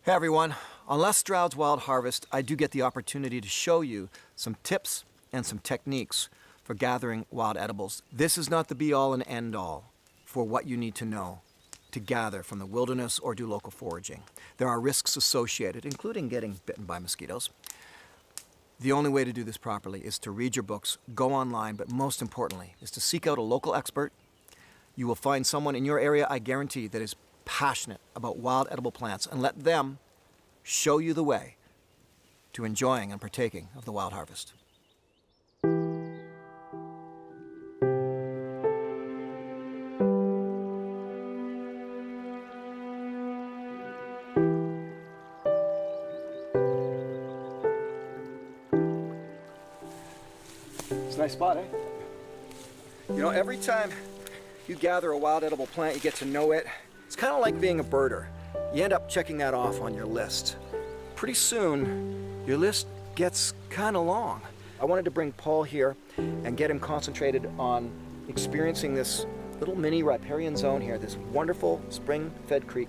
Hey everyone, on Les Stroud's Wild Harvest, I do get the opportunity to show you some tips and some techniques for gathering wild edibles. This is not the be-all and end-all for what you need to know to gather from the wilderness or do local foraging. There are risks associated, including getting bitten by mosquitoes. The only way to do this properly is to read your books, go online, but most importantly is to seek out a local expert. You will find someone in your area, I guarantee, that is passionate about wild edible plants, and let them show you the way to enjoying and partaking of the wild harvest. It's a nice spot, eh? You know, every time you gather a wild edible plant, you get to know it. It's kind of like being a birder. You end up checking that off on your list. Pretty soon, your list gets kind of long. I wanted to bring Paul here and get him concentrated on experiencing this little mini riparian zone here, this wonderful spring-fed creek,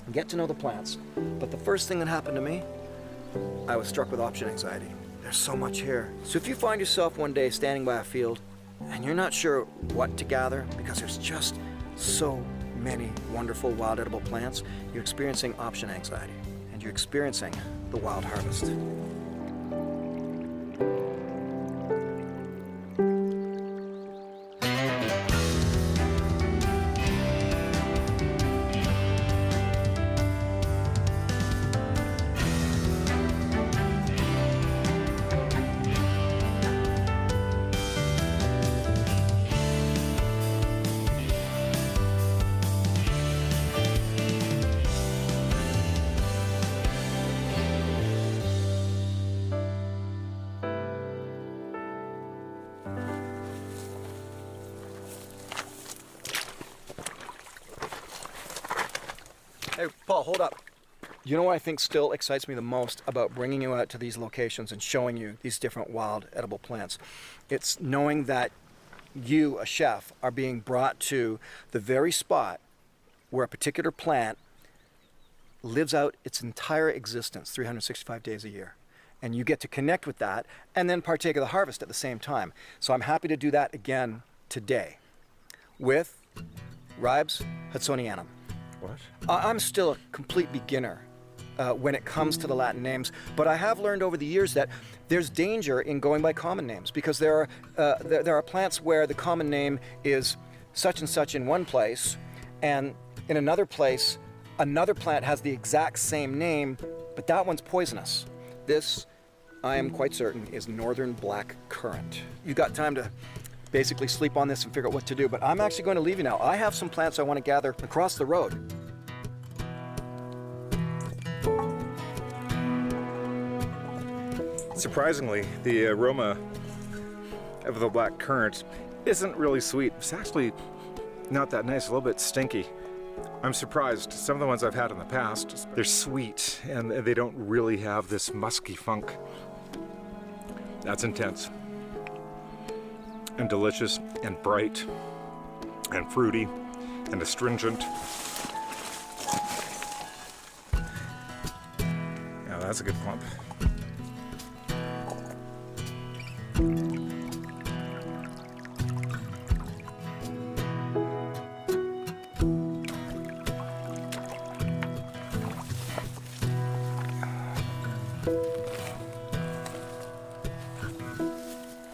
and get to know the plants. But the first thing that happened to me, I was struck with option anxiety. There's so much here. So if you find yourself one day standing by a field and you're not sure what to gather because there's just so many wonderful wild edible plants, you're experiencing option anxiety, and you're experiencing the wild harvest. Hey, Paul, hold up. You know what I think still excites me the most about bringing you out to these locations and showing you these different wild edible plants? It's knowing that you, a chef, are being brought to the very spot where a particular plant lives out its entire existence, 365 days a year. And you get to connect with that and then partake of the harvest at the same time. So I'm happy to do that again today with Ribes Hudsonianum. What? I'm still a complete beginner when it comes to the Latin names, but I have learned over the years that there's danger in going by common names, because there are plants where the common name is such and such in one place, and in another place, another plant has the exact same name, but that one's poisonous. This, I am quite certain, is Northern Black Currant. You've got time to basically sleep on this and figure out what to do, but I'm actually going to leave you now. I have some plants I want to gather across the road. Surprisingly, the aroma of the black currant isn't really sweet. It's actually not that nice, a little bit stinky. I'm surprised. Some of the ones I've had in the past, they're sweet and they don't really have this musky funk. That's intense. And delicious and bright and fruity and astringent. Yeah, that's a good plump.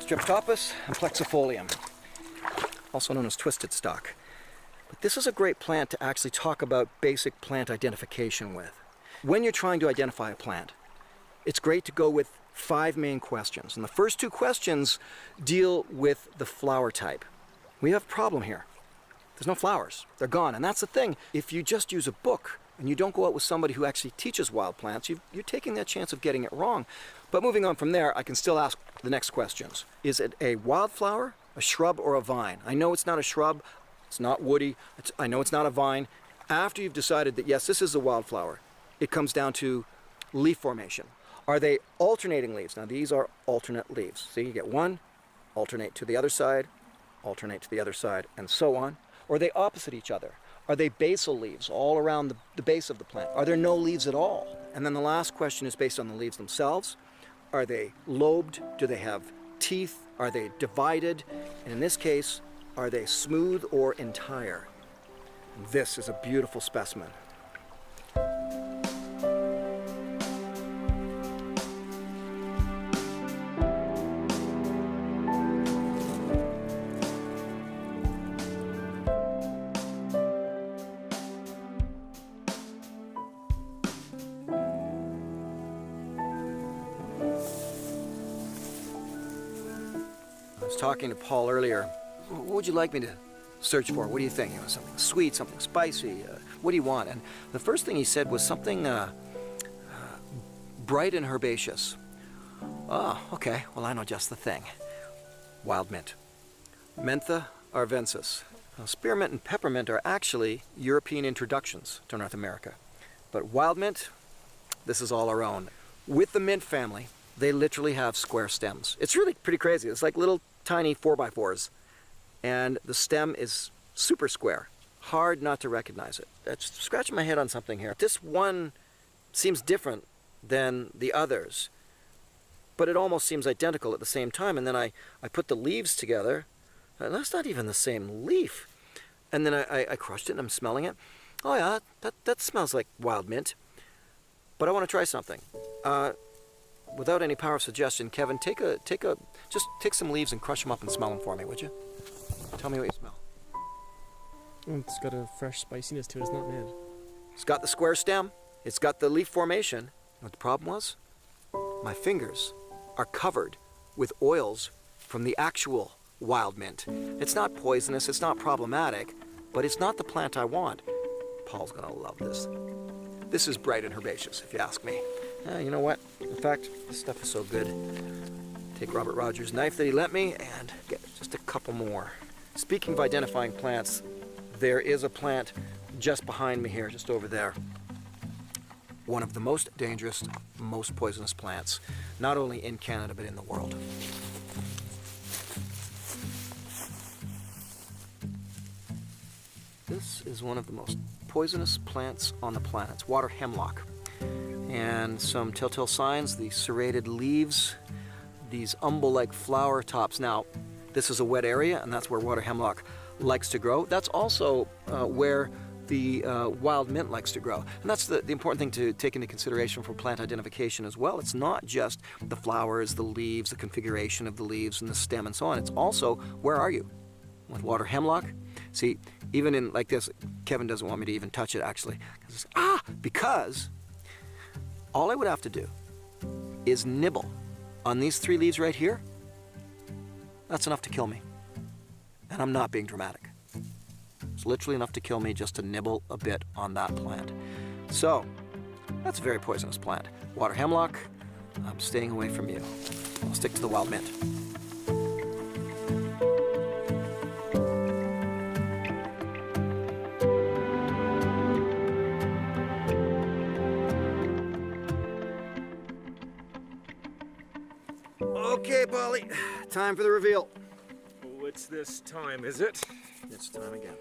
Streptococcus and Plexifolium, also known as twisted stalk. But this is a great plant to actually talk about basic plant identification with. When you're trying to identify a plant, it's great to go with 5 main questions. And the first 2 questions deal with the flower type. We have a problem here. There's no flowers. They're gone. And that's the thing. If you just use a book and you don't go out with somebody who actually teaches wild plants, you're taking that chance of getting it wrong. But moving on from there, I can still ask the next questions. Is it a wildflower, a shrub, or a vine? I know it's not a shrub. It's not woody. I know it's not a vine. After you've decided that, yes, this is a wildflower, it comes down to leaf formation. Are they alternating leaves? Now, these are alternate leaves. See, you get one, alternate to the other side, alternate to the other side, and so on. Or are they opposite each other? Are they basal leaves all around the base of the plant? Are there no leaves at all? And then the last question is based on the leaves themselves. Are they lobed? Do they have teeth? Are they divided? And in this case, are they smooth or entire? This is a beautiful specimen. I was talking to Paul earlier. What would you like me to search for? What do you think? You know, something sweet, something spicy? What do you want? And the first thing he said was something bright and herbaceous. Oh, okay. Well, I know just the thing. Wild mint. Mentha arvensis. Now, spearmint and peppermint are actually European introductions to North America. But wild mint, this is all our own. With the mint family, they literally have square stems. It's really pretty crazy. It's like little tiny 4x4s. And the stem is super square. Hard not to recognize it. I'm scratching my head on something here. This one seems different than the others, but it almost seems identical at the same time. And then I put the leaves together, and that's not even the same leaf. And then I crushed it and I'm smelling it. Oh yeah, that smells like wild mint. But I want to try something. Without any power of suggestion, Kevin, just take some leaves and crush them up and smell them for me, would you? Tell me what you smell. It's got a fresh spiciness to it, it's not mad. It's got the square stem, it's got the leaf formation. You know what the problem was? My fingers are covered with oils from the actual wild mint. It's not poisonous, it's not problematic, but it's not the plant I want. Paul's gonna love this. This is bright and herbaceous, if you ask me. You know what? In fact, this stuff is so good. Take Robert Rogers' knife that he lent me and get just a couple more. Speaking of identifying plants, there is a plant just behind me here, just over there. One of the most dangerous, most poisonous plants, not only in Canada, but in the world. This is one of the most poisonous plants on the planet. It's water hemlock. And some telltale signs, the serrated leaves, these umbel-like flower tops. Now, this is a wet area, and that's where water hemlock likes to grow. That's also where the wild mint likes to grow. And that's the important thing to take into consideration for plant identification as well. It's not just the flowers, the leaves, the configuration of the leaves and the stem and so on. It's also, where are you? With water hemlock? See, even in like this, Kevin doesn't want me to even touch it actually. Because all I would have to do is nibble on these 3 leaves right here. That's enough to kill me. And I'm not being dramatic. It's literally enough to kill me just to nibble a bit on that plant. So, that's a very poisonous plant. Water hemlock, I'm staying away from you. I'll stick to the wild mint. Okay, Polly, time for the reveal. What's this time, is it? It's time again.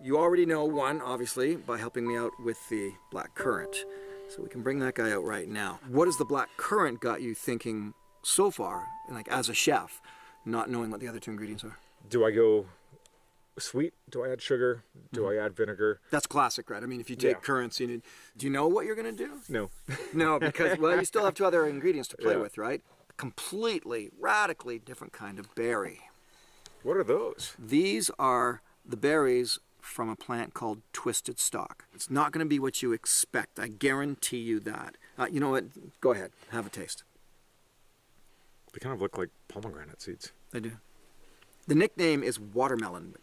You already know one, obviously, by helping me out with the black currant. So we can bring that guy out right now. What has the black currant got you thinking so far, like as a chef, not knowing what the other 2 ingredients are? Do I go sweet? Do I add sugar? Do I add vinegar? That's classic, right? I mean, if you take currants, do you know what you're going to do? No. No, because, well, you still have 2 other ingredients to play with, right? Completely, radically different kind of berry. What are those? These are the berries from a plant called twisted stalk. It's not going to be what you expect. I guarantee you that. You know what? Go ahead. Have a taste. They kind of look like pomegranate seeds. They do. The nickname is watermelon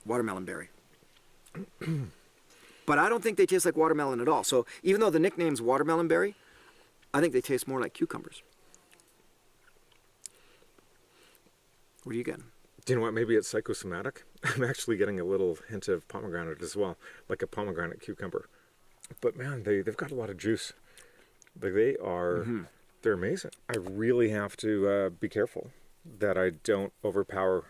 berry. But I don't think they taste like watermelon at all. So even though the nickname's watermelon berry, I think they taste more like cucumbers. What are you getting? Do you know what? Maybe it's psychosomatic. I'm actually getting a little hint of pomegranate as well, like a pomegranate cucumber. But man, they've got a lot of juice. Like they're amazing. I really have to be careful that I don't overpower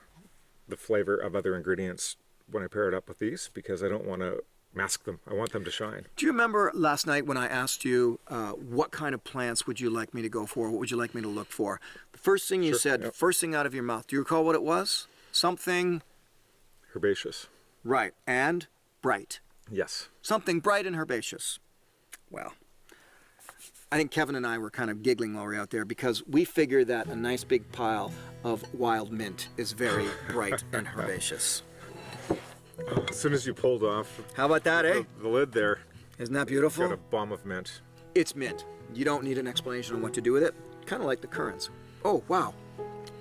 the flavor of other ingredients when I pair it up with these because I don't want to mask them. I want them to shine. Do you remember last night when I asked you what kind of plants would you like me to go for? What would you like me to look for? The first thing you said, yep. First thing out of your mouth. Do you recall what it was? Something... Herbaceous. Right, and bright. Yes. Something bright and herbaceous. Well, I think Kevin and I were kind of giggling while we were out there because we figure that a nice big pile of wild mint is very bright and herbaceous. As soon as you pulled off How about that, eh? the lid there, Isn't that got beautiful? a bomb of mint. It's mint. You don't need an explanation on what to do with it. Kind of like the currants. Oh, wow.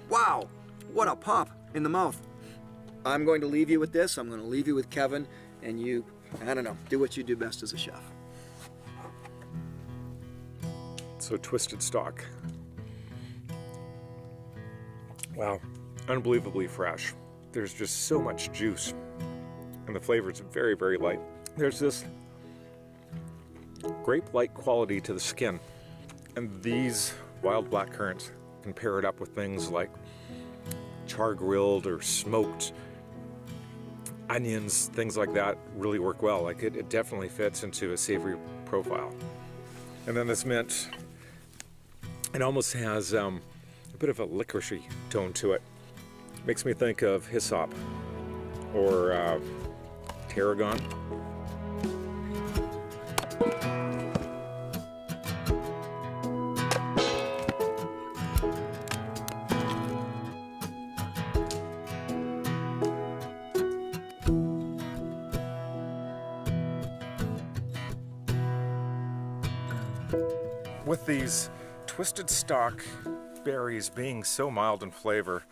Wow, what a pop in the mouth. I'm going to leave you with this. I'm going to leave you with Kevin, and you, I don't know, do what you do best as a chef. So twisted stalk. Wow, unbelievably fresh. There's just so much juice, and the flavor is very, very light. There's this grape-like quality to the skin, and these wild black currants can pair it up with things like char-grilled or smoked onions, things like that really work well. Like it definitely fits into a savory profile. And then this mint, it almost has a bit of a licoricey tone to it. Makes me think of hyssop or tarragon. With these twisted stalk berries being so mild in flavor,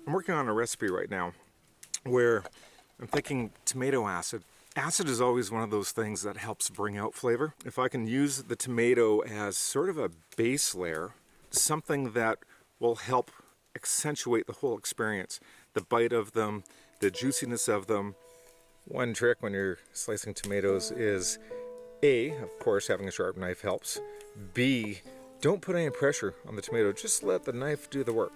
I'm working on a recipe right now where I'm thinking tomato acid. Acid is always one of those things that helps bring out flavor. If I can use the tomato as sort of a base layer, something that will help accentuate the whole experience, the bite of them, the juiciness of them. One trick when you're slicing tomatoes is A, of course, having a sharp knife helps. B, don't put any pressure on the tomato, just let the knife do the work.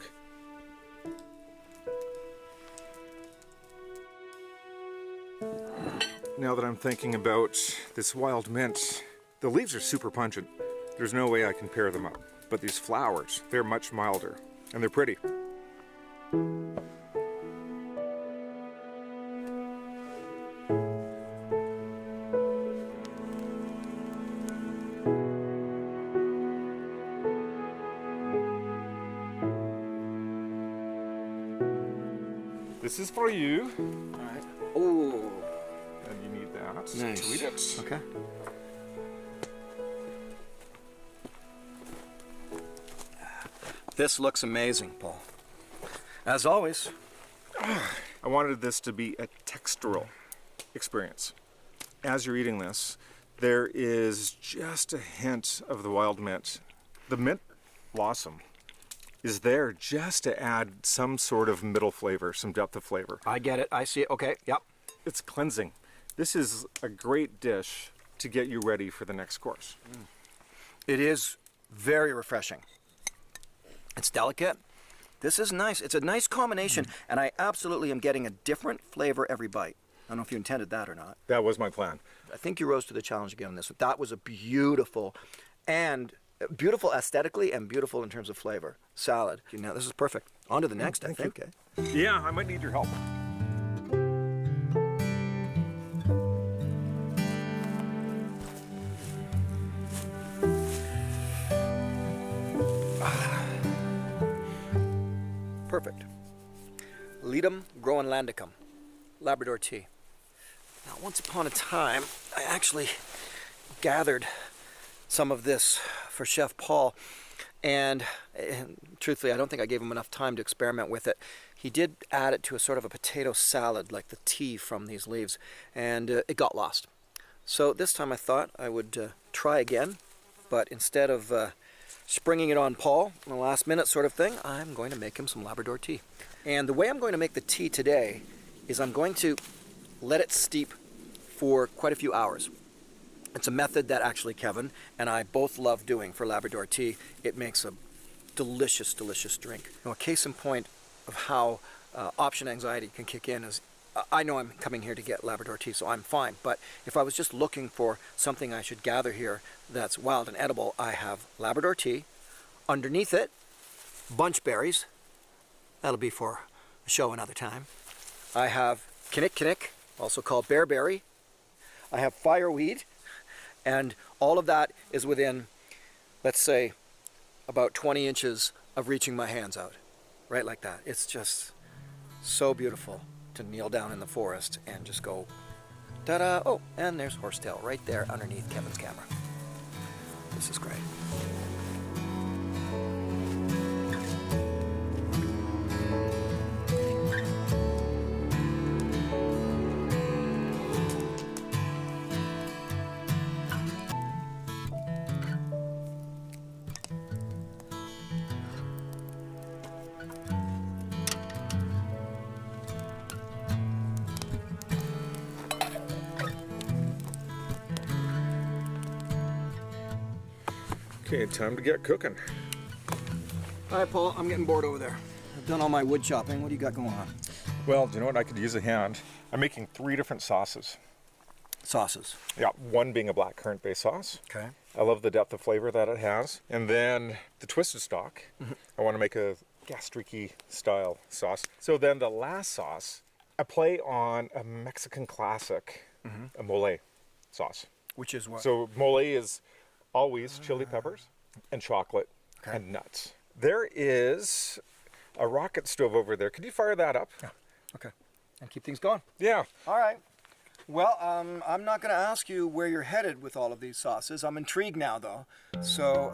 Now that I'm thinking about this wild mint, the leaves are super pungent. There's no way I can pair them up. But these flowers, they're much milder, and they're pretty. This is for you. All right. Oh. And you need that Nice. to eat it. Okay. This looks amazing, Paul. As always. I wanted this to be a textural experience. As you're eating this, there is just a hint of the wild mint. The mint blossom is there just to add some sort of middle flavor, some depth of flavor. I get it. I see it. Okay. Yep. It's cleansing. This is a great dish to get you ready for the next course. It is very refreshing. It's delicate. This is nice. It's a nice combination, and I absolutely am getting a different flavor every bite. I don't know if you intended that or not. That was my plan. I think you rose to the challenge again on this. That was a beautiful aesthetically and beautiful in terms of flavor salad. Now this is perfect. On to the next, I think. Yeah, I might need your help. Perfect. Ledum groenlandicum, Labrador tea. Now, once upon a time, I actually gathered some of this for Chef Paul, and truthfully, I don't think I gave him enough time to experiment with it. He did add it to a sort of a potato salad, like the tea from these leaves, and it got lost. So this time I thought I would try again, but instead of springing it on Paul in the last minute sort of thing, I'm going to make him some Labrador tea. And the way I'm going to make the tea today is I'm going to let it steep for quite a few hours. It's a method that actually Kevin and I both love doing for Labrador tea. It makes a delicious, delicious drink. Now, a case in point of how option anxiety can kick in is I know I'm coming here to get Labrador tea, so I'm fine. But if I was just looking for something I should gather here that's wild and edible, I have Labrador tea. Underneath it, bunch berries. That'll be for a show another time. I have kinnick, also called bearberry. I have fireweed, and all of that is within, let's say, about 20 inches of reaching my hands out. Right like that. It's just so beautiful to kneel down in the forest and just go, ta-da! Oh, and there's horsetail right there underneath Kevin's camera. This is great. Okay, time to get cooking. All right, Paul, I'm getting bored over there. I've done all my wood chopping. What do you got going on? Well, do you know what? I could use a hand. I'm making 3 different sauces. Sauces. Yeah, one being a black currant based sauce. Okay. I love the depth of flavor that it has. And then the twisted stock. I want to make a gastrique style sauce. So then the last sauce, I play on a Mexican classic, a mole sauce. Which is what? So mole is always chili peppers and chocolate and nuts. There is a rocket stove over there. Could you fire that up? Yeah. Okay. And keep things going. Yeah. All right. Well, I'm not going to ask you where you're headed with all of these sauces. I'm intrigued now, though. So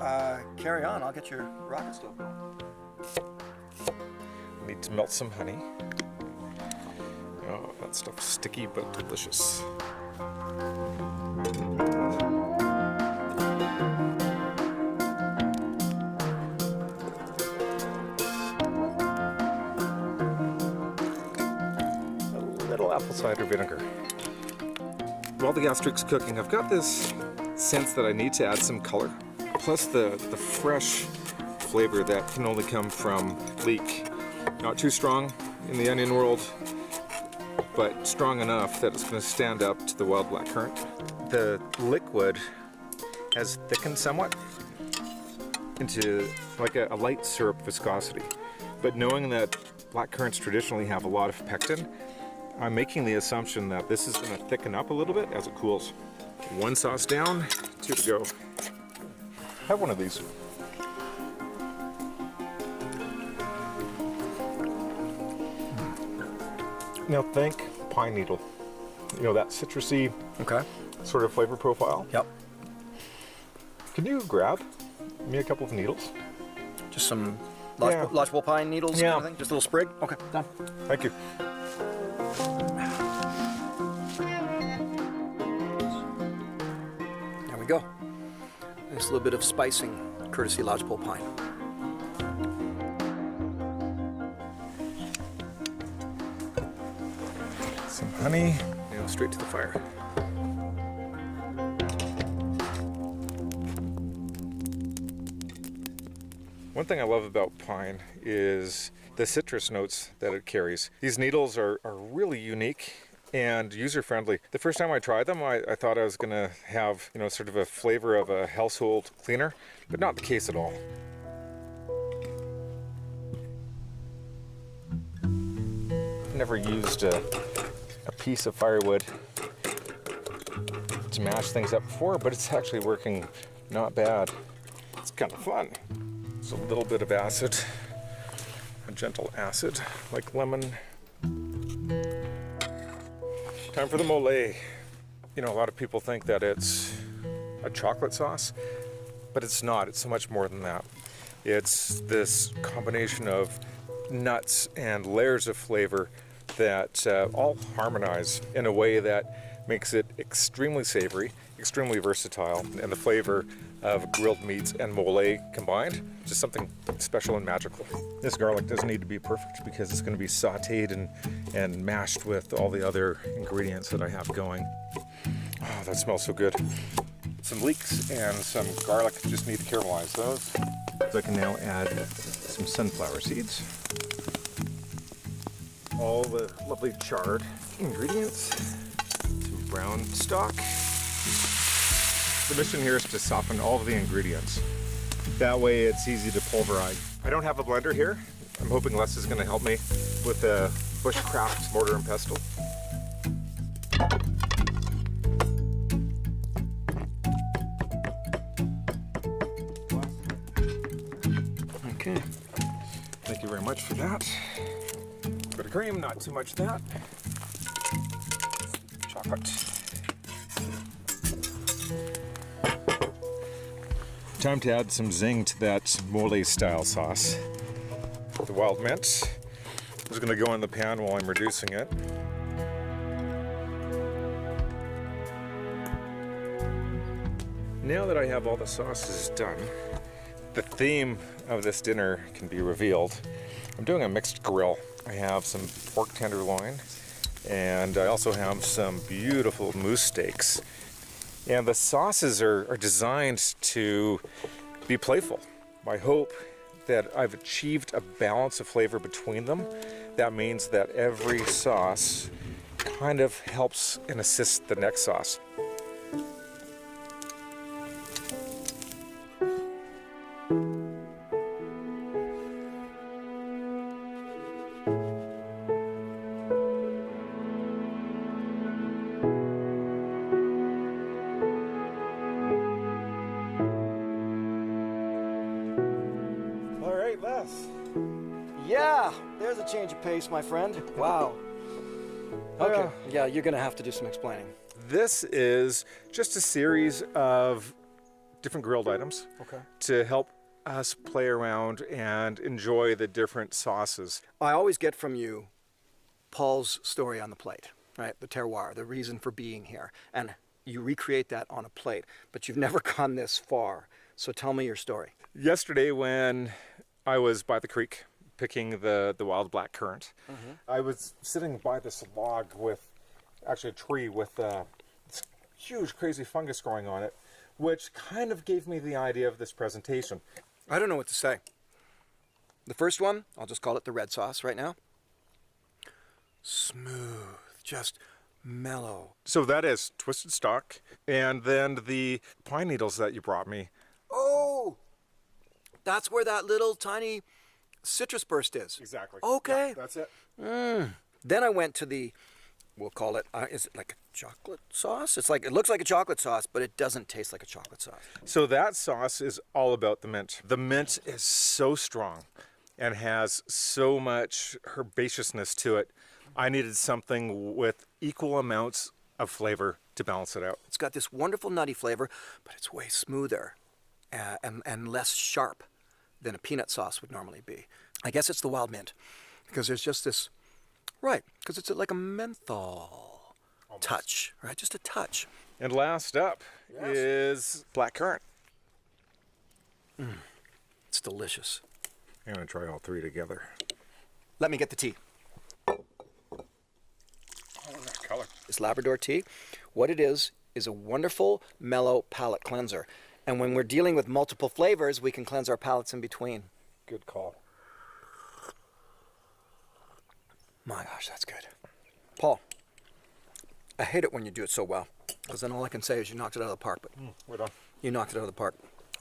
carry on. I'll get your rocket stove going. Need to melt some honey. Oh, that stuff's sticky but delicious. Apple cider vinegar. While the gastrique's cooking, I've got this sense that I need to add some color, plus the fresh flavor that can only come from leek. Not too strong in the onion world, but strong enough that it's going to stand up to the wild black currant. The liquid has thickened somewhat into like a light syrup viscosity, but knowing that black currants traditionally have a lot of pectin, I'm making the assumption that this is going to thicken up a little bit as it cools. 1 sauce down, 2 to go. Have one of these. Now think pine needle. You know, that citrusy sort of flavor profile. Yep. Can you grab me a couple of needles? Just some lodgepole pine needles kind of thing? Just a little sprig? Okay, done. Thank you. Go. Nice little bit of spicing, courtesy lodgepole pine. Some honey, now straight to the fire. One thing I love about pine is the citrus notes that it carries. These needles are really unique and user-friendly. The first time I tried them, I thought I was going to have, you know, sort of a flavor of a household cleaner, but not the case at all. I've never used a piece of firewood to mash things up before, but it's actually working not bad. It's kind of fun. It's a little bit of acid, a gentle acid, like lemon. Time for the mole. You know, a lot of people think that it's a chocolate sauce, but it's not. It's so much more than that. It's this combination of nuts and layers of flavor that all harmonize in a way that makes it extremely savory, extremely versatile, and the flavor of grilled meats and mole combined, just something special and magical. This garlic doesn't need to be perfect because it's going to be sauteed and mashed with all the other ingredients that I have going. Oh, that smells so good. Some leeks and some garlic, just need to caramelize those. So I can now add some sunflower seeds. all the lovely charred ingredients. Some brown stock. The mission here is to soften all of the ingredients. That way it's easy to pulverize. I don't have a blender here. I'm hoping Les is going to help me with a bushcraft mortar and pestle. Okay. Thank you very much for that. Bit of cream, not too much of that. Chocolate. Time to add some zing to that mole style sauce. The wild mint is going to go in the pan while I'm reducing it. Now that I have all the sauces done, the theme of this dinner can be revealed. I'm doing a mixed grill. I have some pork tenderloin, and I also have some beautiful moose steaks. And the sauces are designed to be playful. I hope that I've achieved a balance of flavor between them. That means that every sauce kind of helps and assists the next sauce. Yeah, there's a change of pace, my friend. Wow. Okay, yeah, you're gonna have to do some explaining. This is just a series of different grilled items to help us play around and enjoy the different sauces. I always get from you Paul's story on the plate, right? The terroir, the reason for being here. And you recreate that on a plate, but you've never gone this far. So tell me your story. Yesterday when I was by the creek picking the wild black currant, I was sitting by this log with, actually a tree with this huge crazy fungus growing on it, which kind of gave me the idea of this presentation. I don't know what to say. The first one, I'll just call it the red sauce right now. Smooth, just mellow. So that is twisted stock, and then the pine needles that you brought me. Oh, that's where that little tiny citrus burst is. Exactly. Okay. Yeah, that's it. Then I went to the, we'll call it, is it like a chocolate sauce? It's like, it looks like a chocolate sauce, but it doesn't taste like a chocolate sauce. So that sauce is all about the mint. The mint is so strong and has so much herbaceousness to it. I needed something with equal amounts of flavor to balance it out. It's got this wonderful nutty flavor, but it's way smoother and less sharp than a peanut sauce would normally be. I guess it's the wild mint, because there's just this, right, because it's like a menthol touch, right? Just a touch. And last up is black currant. It's delicious. I'm gonna try all three together. Let me get the tea. Oh, that color. This Labrador tea, what it is a wonderful, mellow palate cleanser. And when we're dealing with multiple flavors, we can cleanse our palates in between. Good call. My gosh, that's good. Paul, I hate it when you do it so well, because then all I can say is you knocked it out of the park, but We're done. you knocked it out of the park.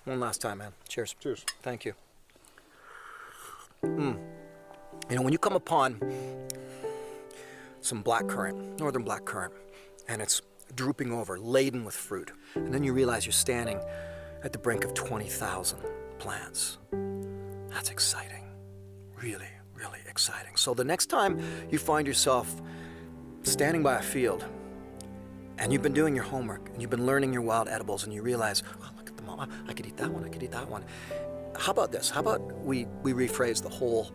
One last time, man. Cheers. Cheers. Thank you. You know, when you come upon some black currant, northern black currant, and it's drooping over, laden with fruit, and then you realize you're standing at the brink of 20,000 plants. That's exciting. Really, really exciting. So the next time you find yourself standing by a field and you've been doing your homework and you've been learning your wild edibles and you realize, oh, look at them all. I could eat that one. I could eat that one. How about this? How about we rephrase the whole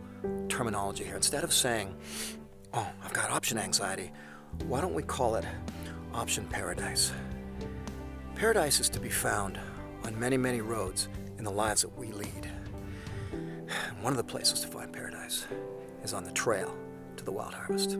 terminology here? Instead of saying, oh, I've got option anxiety, why don't we call it option paradise? Paradise is to be found on many, many roads in the lives that we lead. One of the places to find paradise is on the trail to the wild harvest.